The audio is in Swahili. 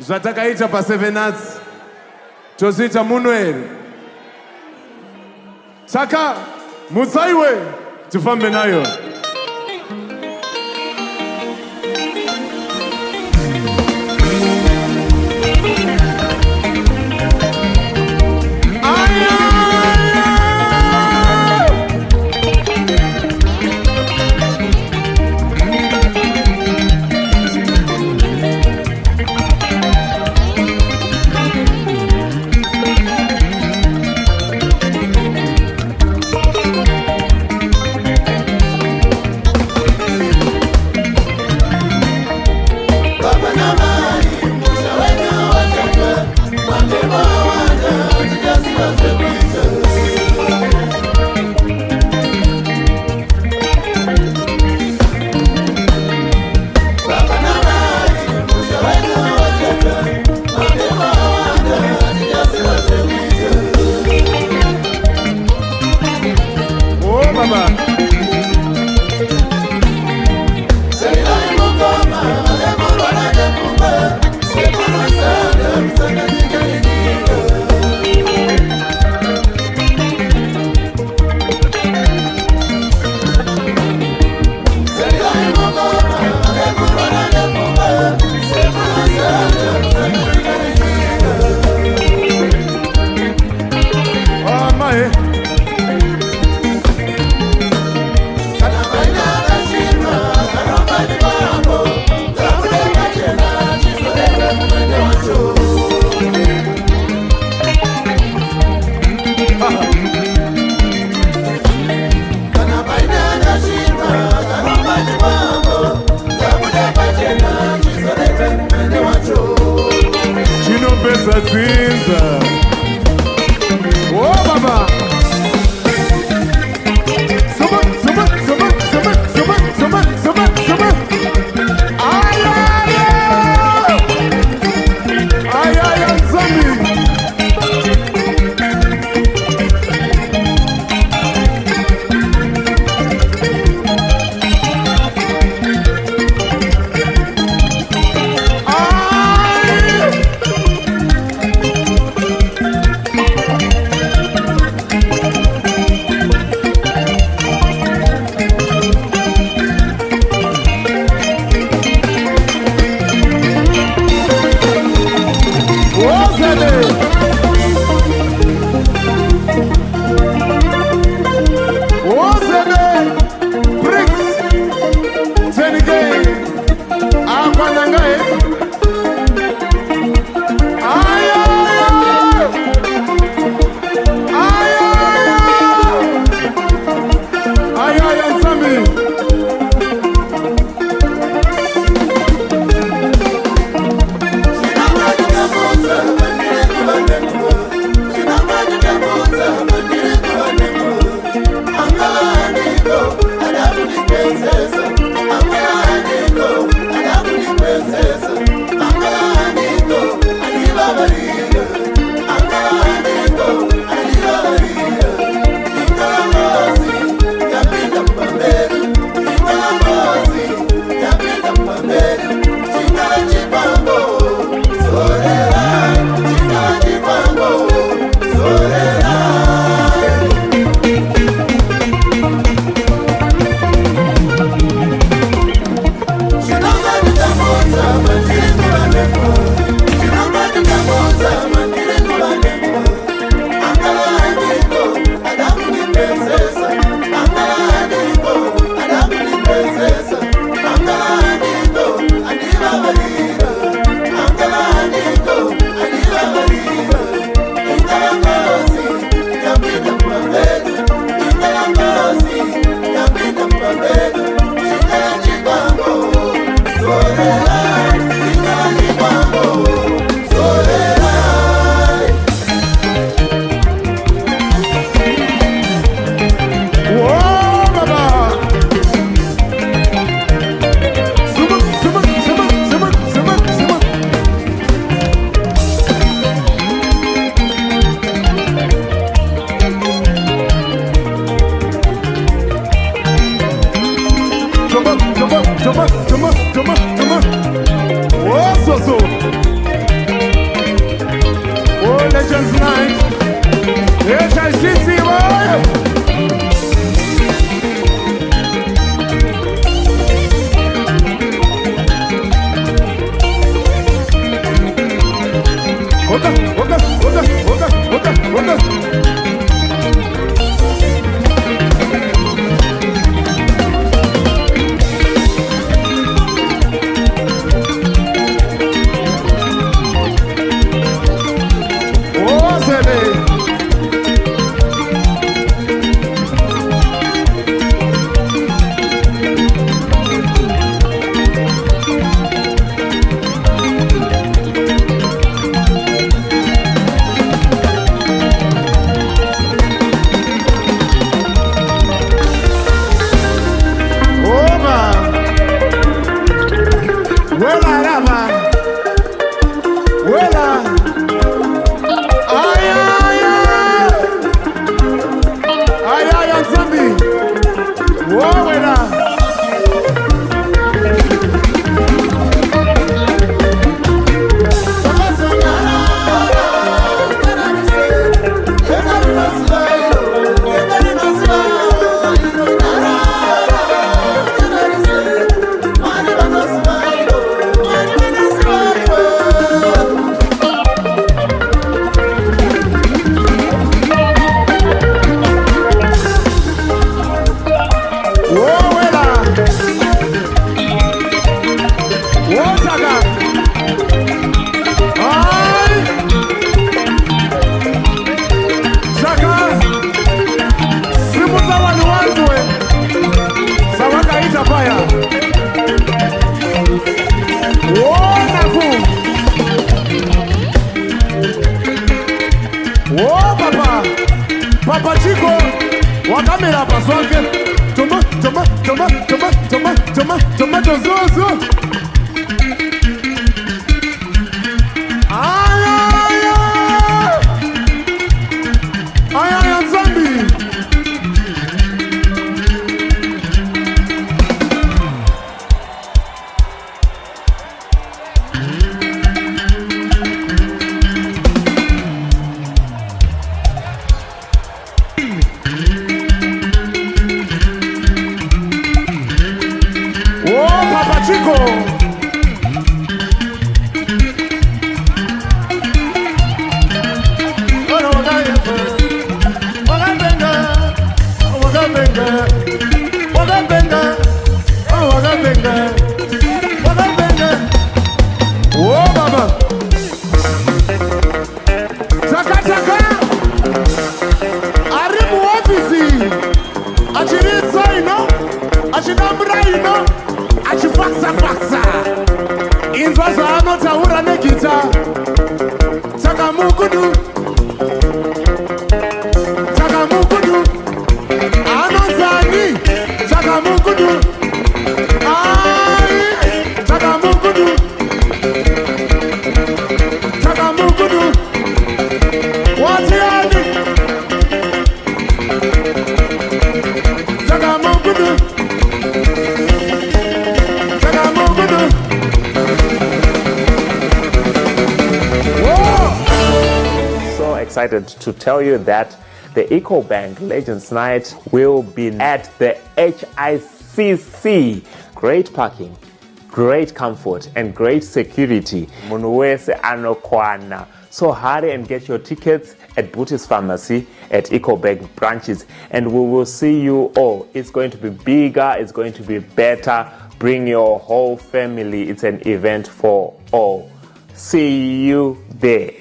Zvatakaita pa7nuts tozita munweri. Saka mutsaiwe tifambe nayo. Legends Night. HICC, boy. Oka, oka, oka, oka, oka, oka. Oh, Sele. Papa Chico, wakamera paswake. Toma, toma, toma, toma, toma, toma, tomato zozo. Aya, Nzambi. Chico. Oh, Baba. Chaka chaka. Aribu ofisi. Achiriso ino. Achidambra ino. Achifaksa faksa. Inzwaza anotaura negita. Chakamukudu. Chakamukudu. Anozani. Chakamukudu. Ai. Chakamukudu. Chakamukudu. Watiani. Chakamukudu. So excited to tell you that the EcoBank Legends Night will be at the HICC. Great parking, great comfort, and great security. Munuwese anokwana. So hurry and get your tickets at Booties Pharmacy at EcoBank branches, and we will see you all. It's going to be bigger, it's going to be better. Bring your whole family. It's an event for all. See you there.